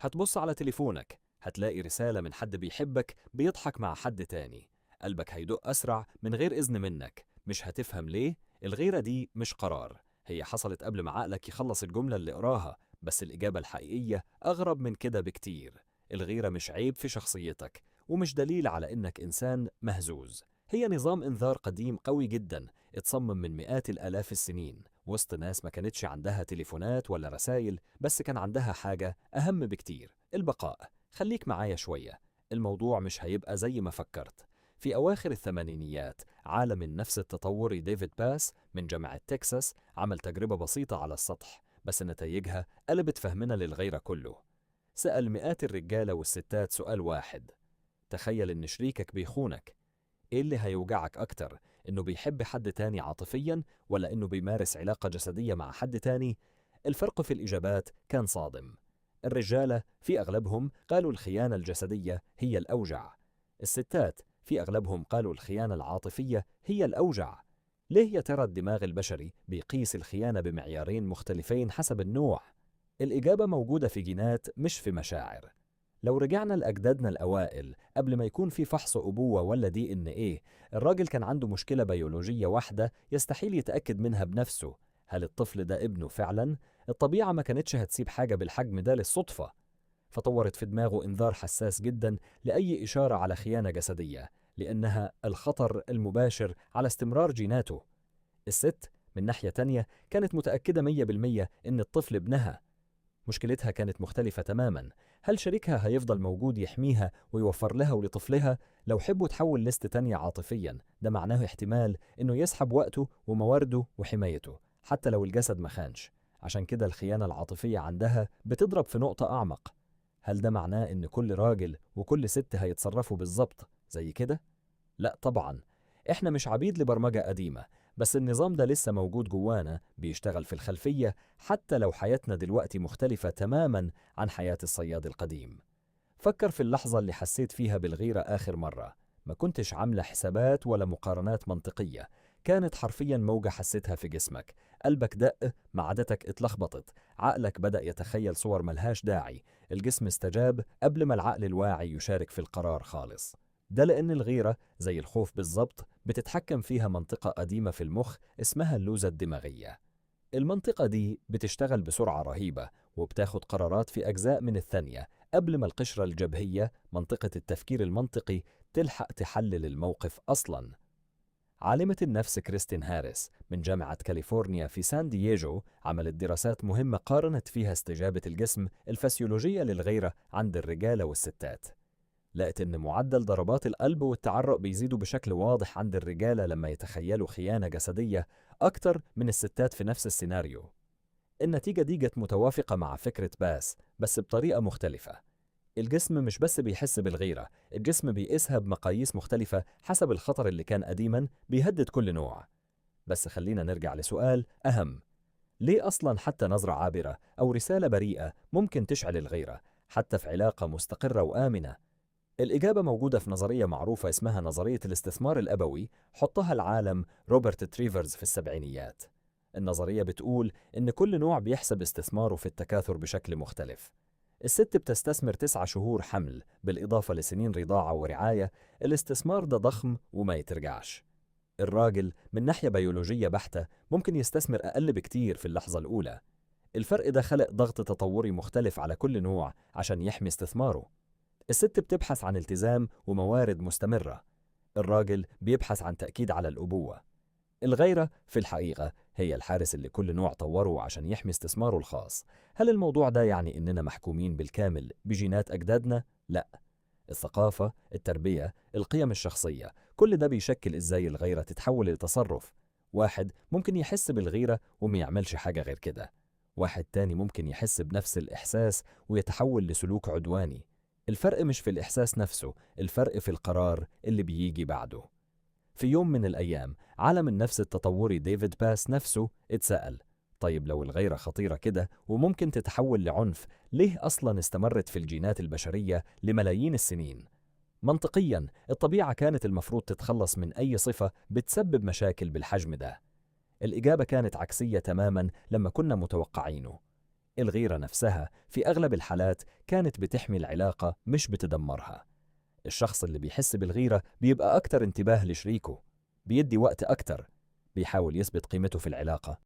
هتبص على تليفونك، هتلاقي رسالة من حد بيحبك بيضحك مع حد تاني. قلبك هيدق أسرع من غير إذن منك، مش هتفهم ليه. الغيرة دي مش قرار، هي حصلت قبل ما عقلك يخلص الجملة اللي قراها. بس الإجابة الحقيقية أغرب من كده بكتير. الغيرة مش عيب في شخصيتك، ومش دليل على إنك إنسان مهزوز. هي نظام إنذار قديم قوي جدا، اتصمم من مئات الآلاف السنين وسط ناس ما كانتش عندها تليفونات ولا رسايل، بس كان عندها حاجة أهم بكتير: البقاء. خليك معايا شوية، الموضوع مش هيبقى زي ما فكرت. في أواخر الثمانينيات، عالم النفس التطوري ديفيد باس من جامعة تكساس عمل تجربة بسيطة على السطح، بس نتائجها قلبت فهمنا للغيرة كله. سأل مئات الرجالة والستات سؤال واحد: تخيل إن شريكك بيخونك، إيه اللي هيوجعك أكتر؟ إنه بيحب حد تاني عاطفياً، ولا إنه بيمارس علاقة جسدية مع حد تاني؟ الفرق في الإجابات كان صادم. الرجالة في أغلبهم قالوا الخيانة الجسدية هي الأوجع. الستات في أغلبهم قالوا الخيانة العاطفية هي الأوجع. ليه يا ترى الدماغ البشري بيقيس الخيانة بمعيارين مختلفين حسب النوع؟ الإجابة موجودة في جينات مش في مشاعر. لو رجعنا لأجدادنا الأوائل قبل ما يكون في فحص أبوة ولا دي إن إيه، الراجل كان عنده مشكلة بيولوجية واحدة يستحيل يتأكد منها بنفسه: هل الطفل ده ابنه فعلا؟ الطبيعة ما كانتش هتسيب حاجة بالحجم ده للصدفة، فطورت في دماغه إنذار حساس جدا لأي إشارة على خيانة جسدية، لأنها الخطر المباشر على استمرار جيناته. الست من ناحية تانية كانت متأكدة 100% إن الطفل ابنها. مشكلتها كانت مختلفة تماما: هل شريكها هيفضل موجود يحميها ويوفر لها ولطفلها؟ لو حبوا تحول لست تانية عاطفيا، ده معناه احتمال انه يسحب وقته وموارده وحمايته حتى لو الجسد ما خانش. عشان كده الخيانة العاطفية عندها بتضرب في نقطة أعمق: هل ده معناه ان كل راجل وكل ست هيتصرفوا بالظبط زي كده؟ لا طبعا، احنا مش عبيد لبرمجة قديمة، بس النظام ده لسه موجود جوانا بيشتغل في الخلفية، حتى لو حياتنا دلوقتي مختلفة تماما عن حياة الصياد القديم. فكر في اللحظة اللي حسيت فيها بالغيرة آخر مرة. ما كنتش عاملة حسابات ولا مقارنات منطقية، كانت حرفيا موجة حسيتها في جسمك. قلبك دق، معدتك اتلخبطت، عقلك بدأ يتخيل صور ملهاش داعي. الجسم استجاب قبل ما العقل الواعي يشارك في القرار خالص. ده لأن الغيرة زي الخوف بالظبط بتتحكم فيها منطقة قديمة في المخ اسمها اللوزة الدماغية. المنطقة دي بتشتغل بسرعة رهيبة وبتاخد قرارات في أجزاء من الثانية قبل ما القشرة الجبهية، منطقة التفكير المنطقي، تلحق تحلل الموقف أصلاً. عالمة النفس كريستين هاريس من جامعة كاليفورنيا في سان دييغو عملت دراسات مهمة قارنت فيها استجابة الجسم الفسيولوجية للغيرة عند الرجال والستات. لقت إن معدل ضربات القلب والتعرق بيزيدوا بشكل واضح عند الرجالة لما يتخيلوا خيانة جسدية أكتر من الستات في نفس السيناريو. النتيجة دي جت متوافقة مع فكرة باس، بس بطريقة مختلفة. الجسم مش بس بيحس بالغيرة، الجسم بيقيسها بمقاييس مختلفة حسب الخطر اللي كان قديما بيهدد كل نوع. بس خلينا نرجع لسؤال أهم: ليه أصلا حتى نظرة عابرة أو رسالة بريئة ممكن تشعل الغيرة حتى في علاقة مستقرة وآمنة؟ الإجابة موجودة في نظرية معروفة اسمها نظرية الاستثمار الأبوي، حطها العالم روبرت تريفرز في السبعينيات. النظرية بتقول إن كل نوع بيحسب استثماره في التكاثر بشكل مختلف. الست بتستثمر 9 شهور حمل بالإضافة لسنين رضاعة ورعاية، الاستثمار ده ضخم وما يترجعش. الراجل من ناحية بيولوجية بحتة ممكن يستثمر أقل بكتير في اللحظة الأولى. الفرق ده خلق ضغط تطوري مختلف على كل نوع عشان يحمي استثماره. الست بتبحث عن التزام وموارد مستمرة، الراجل بيبحث عن تأكيد على الأبوة. الغيرة في الحقيقة هي الحارس اللي كل نوع طوره عشان يحمي استثماره الخاص. هل الموضوع ده يعني إننا محكومين بالكامل بجينات أجدادنا؟ لا. الثقافة، التربية، القيم الشخصية، كل ده بيشكل إزاي الغيرة تتحول لتصرف. واحد ممكن يحس بالغيرة وما يعملش حاجة غير كده، واحد تاني ممكن يحس بنفس الإحساس ويتحول لسلوك عدواني. الفرق مش في الإحساس نفسه، الفرق في القرار اللي بيجي بعده. في يوم من الأيام عالم النفس التطوري ديفيد باس نفسه اتسأل: طيب لو الغيرة خطيرة كده وممكن تتحول لعنف، ليه أصلا استمرت في الجينات البشرية لملايين السنين؟ منطقيا الطبيعة كانت المفروض تتخلص من أي صفة بتسبب مشاكل بالحجم ده. الإجابة كانت عكسية تماما لما كنا متوقعينه. الغيرة نفسها في أغلب الحالات كانت بتحمي العلاقة مش بتدمرها. الشخص اللي بيحس بالغيرة بيبقى أكتر انتباه لشريكه، بيدي وقت أكتر، بيحاول يثبت قيمته في العلاقة